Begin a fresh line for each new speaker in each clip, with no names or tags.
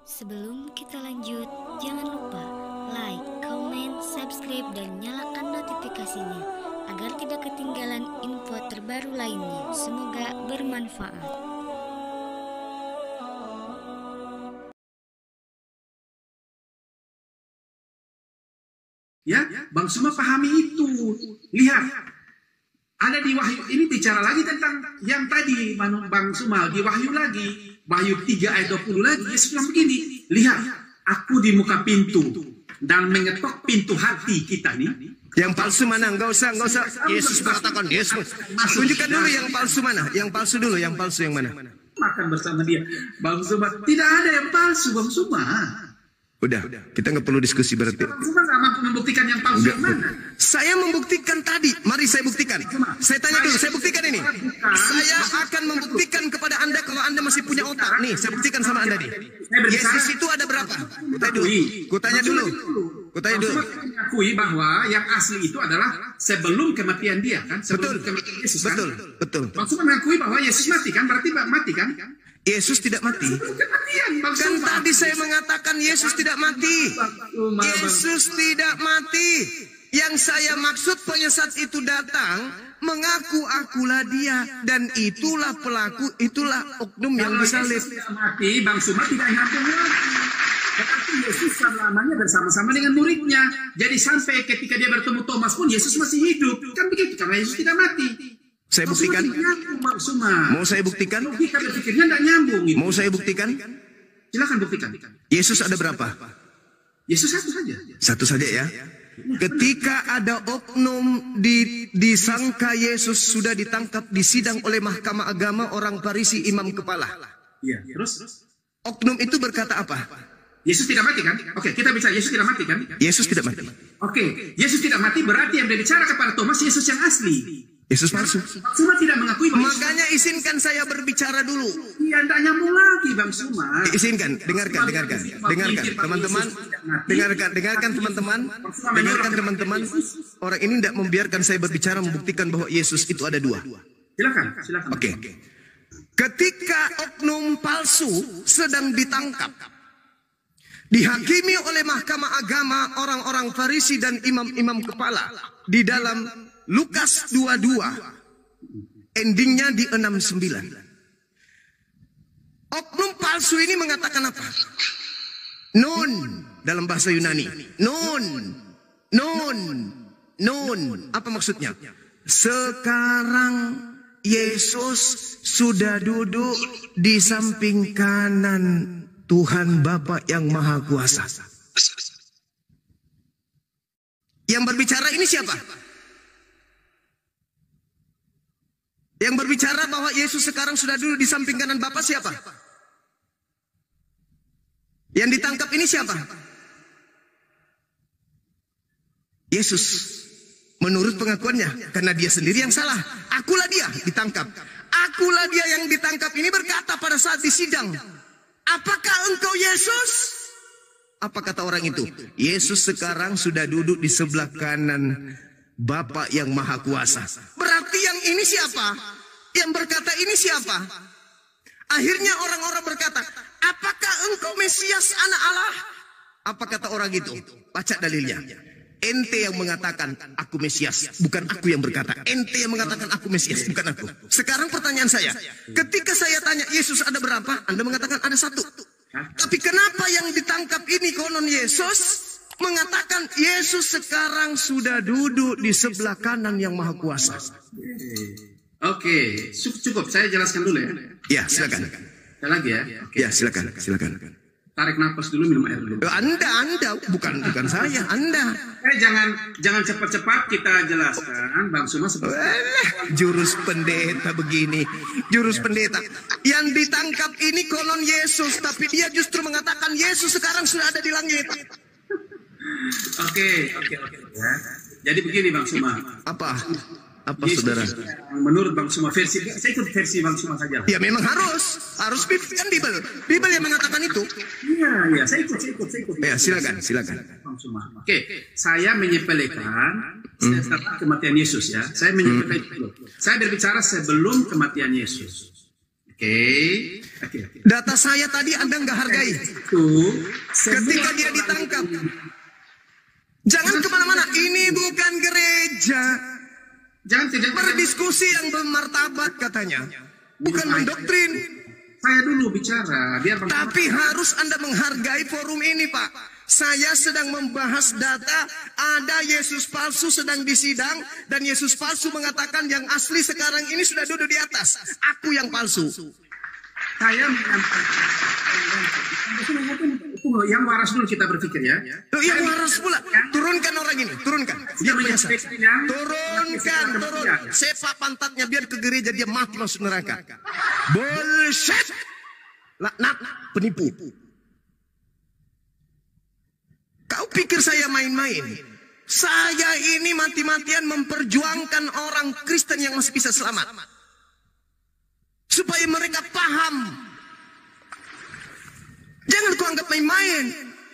Sebelum kita lanjut, jangan lupa like, comment, subscribe, dan nyalakan notifikasinya agar tidak ketinggalan info terbaru lainnya. Semoga bermanfaat.
Ya, Bang Suma pahami itu. Lihat, ada di Wahyu, ini bicara lagi tentang yang tadi Bang Suma, di Wahyu lagi, Wahyu 3 ayat 20 lagi, Yesus bilang begini, lihat, aku di muka pintu, dan mengetok pintu hati kita nih.
Yang palsu mana? Enggak usah. Yesus mengatakan, Yesus. Tunjukkan dulu yang palsu mana? Yang palsu dulu, yang palsu yang mana?
Makan bersama dia. Bang Suma, tidak ada yang palsu, Bang Suma.
Udah, kita nggak perlu diskusi berarti.
Bang Suma nggak mampu membuktikan yang palsu yang mana?
Saya membuktikan tadi. Mari saya buktikan. Saya tanya dulu, saya buktikan ini. Saya akan membuktikan kepada Anda kalau Anda masih punya otak. Nih, saya buktikan sama Anda nih. Yesus itu ada berapa? Kutanya dulu.
Mengakui bahwa yang asli itu adalah sebelum kematian dia kan? Sebelum kematian Yesus kan?
Betul.
Bang Suma mengakui bahwa Yesus mati kan? Berarti mati kan?
Yesus tidak mati. Kan tadi saya mengatakan Yesus tidak mati. Yesus tidak mati. Yang saya maksud penyesat itu datang mengaku akulah dia, dan itulah pelaku, itulah oknum yang disalib.
Mati, Bang Suma tidak nyambung lagi. Tetapi Yesus selamanya bersama-sama dengan muridnya. Jadi sampai ketika dia bertemu Thomas pun Yesus masih hidup. Kan begitu, karena Yesus tidak mati.
Saya buktikan. Mau saya buktikan?
Logika berpikirnya tidak nyambung.
Mau saya buktikan?
Silakan buktikan.
Yesus ada berapa?
Yesus satu saja.
Satu saja ya. Ketika ada oknum disangka Yesus sudah ditangkap di sidang oleh mahkamah agama orang Farisi imam kepala.
Iya. Terus?
Oknum itu berkata apa?
Yesus tidak mati kan? Oke, kita bisa Yesus tidak mati kan?
Yesus tidak mati.
Oke, Yesus tidak mati berarti yang berbicara kepada Thomas Yesus yang asli.
Yesus palsu.
Suma tidak mengakui.
Makanya izinkan saya berbicara dulu.
Iya, tidak nyambung lagi Bang Suma.
Izinkan, dengarkan teman-teman. Dengarkan teman-teman. Orang ini tidak membiarkan saya berbicara membuktikan bahwa Yesus itu ada dua.
Silakan.
Oke. Ketika oknum palsu sedang ditangkap, dihakimi oleh mahkamah agama orang-orang Farisi dan imam-imam kepala di dalam Lukas 22, endingnya di 69. Oknum palsu ini mengatakan apa? Nun, dalam bahasa Yunani. Nun. Apa maksudnya? Sekarang Yesus sudah duduk di samping kanan Tuhan Bapa yang Maha Kuasa. Yang berbicara ini siapa? Yang berbicara bahwa Yesus sekarang sudah duduk di samping kanan Bapa siapa? Yang ditangkap ini siapa? Yesus. Menurut pengakuannya, karena dia sendiri yang salah. Akulah dia ditangkap. Akulah dia yang ditangkap ini berkata pada saat di sidang, apakah engkau Yesus? Apa kata orang itu? Yesus sekarang sudah duduk di sebelah kanan Bapa yang Maha Kuasa. Berarti yang ini siapa? Yang berkata ini siapa? Akhirnya orang-orang berkata, apakah engkau Mesias anak Allah? Apa kata orang itu? Baca dalilnya. Ente yang mengatakan aku Mesias, bukan aku yang berkata. Ente yang mengatakan aku Mesias, bukan aku. Sekarang pertanyaan saya, ketika saya tanya Yesus ada berapa? Anda mengatakan ada satu. Tapi kenapa yang ditangkap ini konon Yesus mengatakan Yesus sekarang sudah duduk di sebelah kanan yang Maha Kuasa?
Oke, cukup. Saya jelaskan dulu ya.
Ya, silakan.
Ada lagi ya.
Ya, silakan.
Tarik nafas dulu, minum air dulu.
Anda, bukan saya, Anda.
Jangan cepat-cepat kita jelaskan, Bang Suma.
Jurus pendeta begini, jurus pendeta. Yang ditangkap ini konon Yesus, tapi dia justru mengatakan Yesus sekarang sudah ada di langit.
Oke. Ya. Jadi begini Bang Suma.
Apa
Yesus,
saudara?
Menurut Bang Suma versi, saya ikut versi Bang Suma saja.
Ya memang harus kan Bible yang mengatakan itu.
Iya, saya ikut.
Ya, silakan.
Bang Suma. Oke, saya menyepelekan setelah kematian Yesus ya. Saya menyepelekan dulu. Saya berbicara sebelum kematian Yesus. Oke.
Data saya tadi Anda nggak hargai. Ketika dia ditangkap. Jangan kemana-mana. Ini bukan gereja.
Jangan tidak
berdiskusi yang bermartabat katanya. Bukan mendoktrin.
Saya dulu bicara.
Tapi harus Anda menghargai forum ini, Pak. Saya sedang membahas data, ada Yesus palsu sedang disidang, dan Yesus palsu mengatakan yang asli sekarang ini sudah duduk di atas. Aku yang palsu.
Saya menyampaikan yang waras dulu kita berpikir ya.
Loh, yang waras pula. Turunkan orang ini, turunkan. Dia biasa. Turunkan. Sepak pantatnya biar ke gereja dia mati masuk neraka. Bullshit. Laknat, penipu. Kau pikir saya main-main? Saya ini mati-matian memperjuangkan orang Kristen yang masih bisa selamat. Supaya mereka paham. Jangan kau anggap main-main.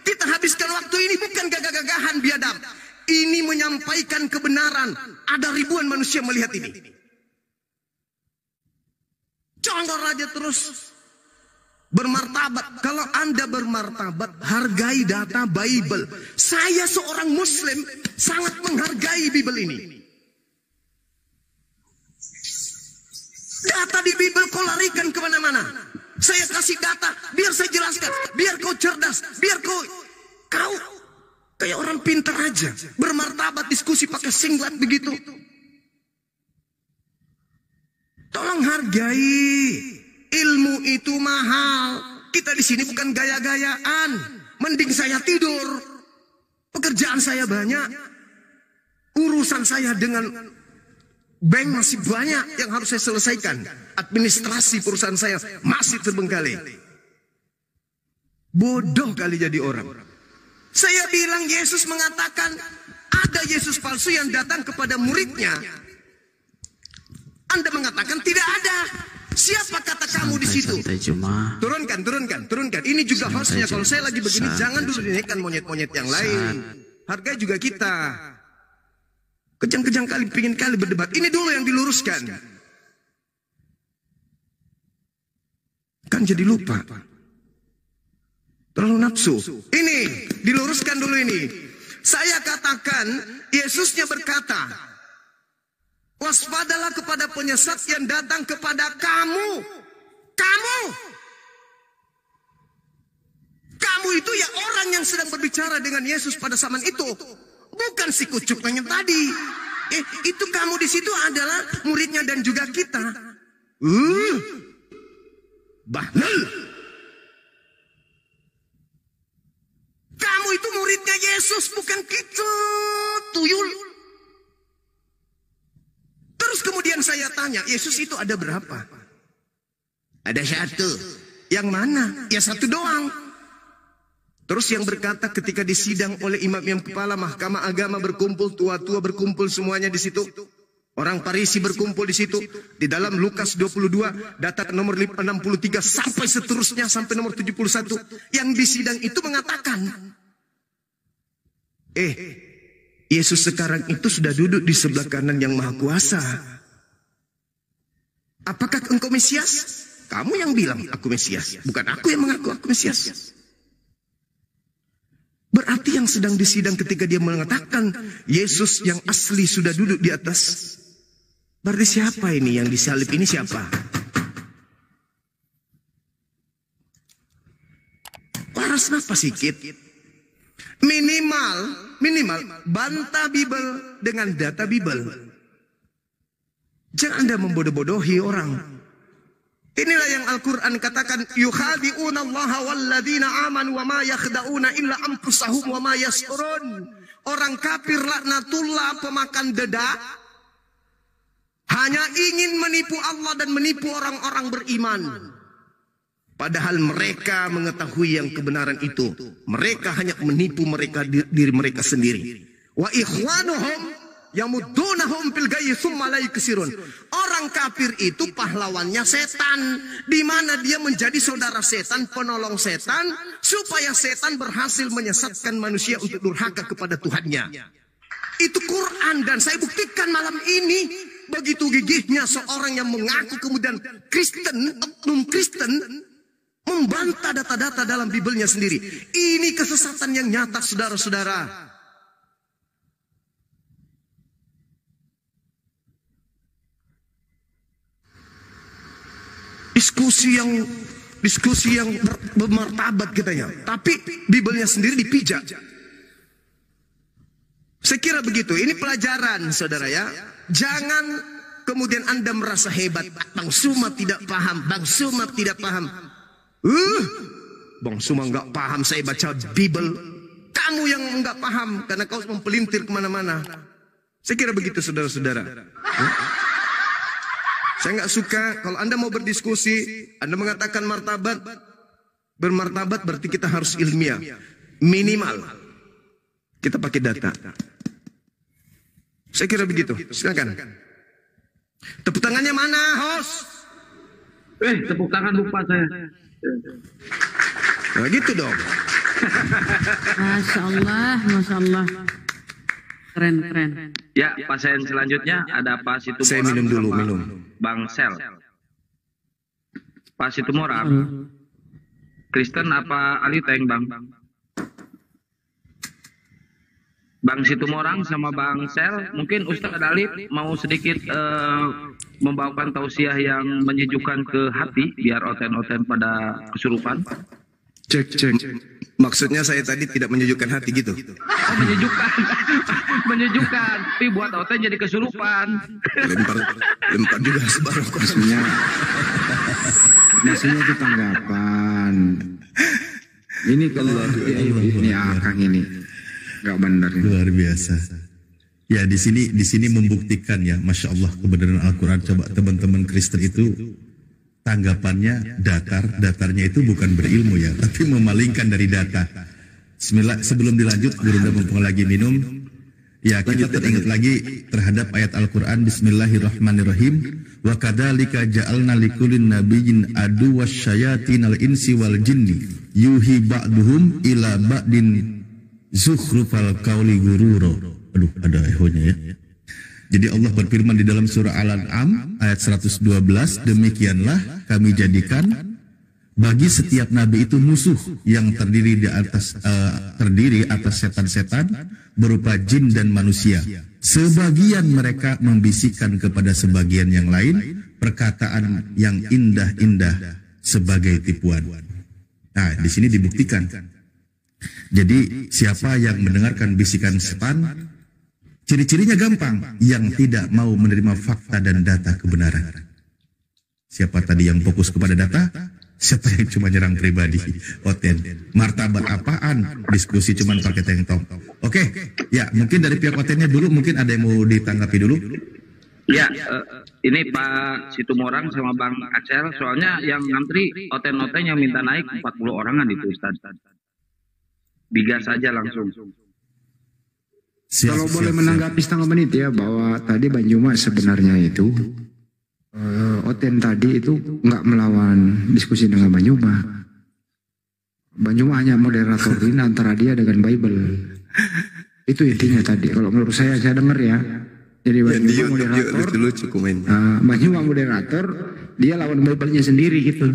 Kita habiskan waktu ini bukan gagah-gagahan biadab. Ini menyampaikan kebenaran. Ada ribuan manusia melihat ini. Contoh raja terus bermartabat. Kalau Anda bermartabat, hargai data Bible. Saya seorang Muslim sangat menghargai Bible ini. Data di Bible kau larikan kemana-mana. Saya kasih data, biar saya jelaskan. Biar kau cerdas, biar kau kayak orang pintar aja. Bermartabat diskusi pakai singlet begitu. Tolong hargai. Ilmu itu mahal. Kita di sini bukan gaya-gayaan. Mending saya tidur. Pekerjaan saya banyak. Urusan saya dengan bank masih banyak yang harus saya selesaikan. Administrasi perusahaan saya masih terbengkalai. Bodoh kali jadi orang. Saya bilang Yesus mengatakan ada Yesus palsu yang datang kepada muridnya. Anda mengatakan tidak ada. Siapa kata kamu di situ? Turunkan. Ini juga hostnya. Kalau saya lagi begini, jangan dulu dinaikkan monyet-monyet yang lain. Hargai juga kita. Kejang-kejang kali, pingin kali berdebat. Ini dulu yang diluruskan. Kan jadi lupa. Terlalu nafsu. Ini, diluruskan dulu ini. Saya katakan, Yesusnya berkata, waspadalah kepada penyesat yang datang kepada kamu. Kamu itu ya orang yang sedang berbicara dengan Yesus pada zaman itu. Bukan si kucuk yang tadi. Itu kamu di situ adalah muridnya dan juga kita. Bahlul. Kamu itu muridnya Yesus, bukan kita. Tuyul. Terus kemudian saya tanya, Yesus itu ada berapa? Ada satu. Yang mana? Ya satu doang. Terus yang berkata ketika disidang oleh imam-imam kepala mahkamah agama berkumpul, tua-tua berkumpul semuanya di situ. Orang Farisi berkumpul di situ. Di dalam Lukas 22, data nomor 63 sampai seterusnya sampai nomor 71. Yang disidang itu mengatakan, Yesus sekarang itu sudah duduk di sebelah kanan yang maha kuasa. Apakah engkau Mesias? Kamu yang bilang aku Mesias. Bukan aku yang mengaku aku Mesias. Berarti yang sedang disidang ketika dia mengatakan Yesus yang asli sudah duduk di atas. Berarti siapa ini yang disalib ini siapa? Waras nafas sedikit. Minimal bantah Bible dengan data Bible. Jangan Anda membodoh-bodohi orang. Inilah yang Al-Quran katakan, yukhadi'una Allah walladzina amanu wa ma yakhda'una illa anfusahum wa ma yash'urun. Orang kafir laknatullah, pemakan dedak, hanya ingin menipu Allah dan menipu orang-orang beriman. Padahal mereka mengetahui yang kebenaran itu. Mereka hanya menipu mereka diri mereka sendiri. Wa ikhwanuhum yamuddunahum fil ghayyi tsumma la yuksirun. Orang kafir itu pahlawannya setan, di mana dia menjadi saudara setan, penolong setan, supaya setan berhasil menyesatkan manusia untuk durhaka kepada Tuhannya. Itu Quran, dan saya buktikan malam ini begitu gigihnya seorang yang mengaku kemudian Kristen, oknum Kristen, membantah data-data dalam Bibelnya sendiri. Ini kesesatan yang nyata, saudara-saudara. Diskusi yang bermartabat katanya, tapi Bibelnya sendiri dipijak. Saya kira begitu. Ini pelajaran, saudara ya. Jangan kemudian Anda merasa hebat. Bang Suma tidak paham. Bang Suma tidak paham. Bang Suma nggak paham. Saya baca Bibel. Kamu yang nggak paham karena kau mempelintir kemana-mana. Saya kira begitu, saudara-saudara. Saya nggak suka kalau Anda mau berdiskusi, Anda mengatakan martabat, bermartabat berarti kita harus ilmiah. Minimal kita pakai data. Saya kira begitu. Silakan. Tepuk tangannya mana, host?
Tepuk tangan lupa saya.
Nah, gitu dong.
Masya Allah, Masya Allah. Keren, keren.
Ya, pasien selanjutnya ada Pak Situmorang.
Saya minum dulu,
sama
minum.
Bang Sel. Pak Situmorang. Kristen apa Aliteng, Bang? Bang Situmorang sama Bang Sel, mungkin Ustaz Alif mau sedikit membawakan tausiah yang menyejukkan ke hati, biar oten-oten pada kesurupan.
Cek. Maksudnya saya tadi tidak menyejukkan hati gitu.
Oh, menyejukkan. Menyejukkan. Tapi buat oten jadi kesurupan.
Lempar juga sebarang
Maksudnya itu tanggapan. Ini kalau ini Akang ini nggak benar.
Luar biasa. Ya, di sini membuktikan ya, Masya Allah, kebenaran Al-Quran. Coba teman-teman Kristen itu tanggapannya datarnya itu bukan berilmu ya, tapi memalingkan dari data. Bismillah, sebelum dilanjut, Gurunda mumpung lagi minum, ya kita teringat lagi terhadap ayat Al-Quran. Bismillahirrahmanirrahim. Wa kadzalika ja'alna likulli nabiyyin aduwwas syayatinal insi wal jinni yuhi ba'duhum ila ba'din zukhrufal qawli gururo. Aduh, ada ehonya ya. Jadi Allah berfirman di dalam surah Al-An'am ayat 112, demikianlah kami jadikan bagi setiap nabi itu musuh yang terdiri atas setan-setan berupa jin dan manusia. Sebagian mereka membisikkan kepada sebagian yang lain perkataan yang indah-indah sebagai tipuan. Nah, di sini dibuktikan. Jadi siapa yang mendengarkan bisikan setan, ciri-cirinya gampang, yang tidak mau menerima fakta dan data kebenaran. Siapa tadi yang fokus kepada data? Siapa yang cuma nyerang pribadi? Oten. Martabat apaan? Diskusi cuma pakai tengtong. Oke, ya mungkin dari pihak Otennya dulu, mungkin ada yang mau ditanggapi dulu.
Ya, ini Pak Situmorang sama Bang Acel, soalnya yang ngantri Oten-Oten yang minta naik 40 orangan itu Ustaz. Digas saja langsung.
Kalau boleh menanggapi setengah menit ya, bahwa tadi Bang Juma sebenarnya itu Oten tadi itu nggak melawan diskusi dengan Bang Juma. Bang Juma hanya moderatorin antara dia dengan Bible. Itu intinya tadi. Kalau menurut saya dengar ya. Jadi Bang Juma moderator, Bang Juma moderator, dia lawan Bible-nya sendiri gitu.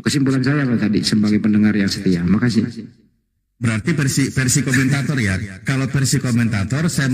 Kesimpulan saya tadi sebagai pendengar yang setia. Makasih.
Berarti versi komentator ya. Kalau versi komentator saya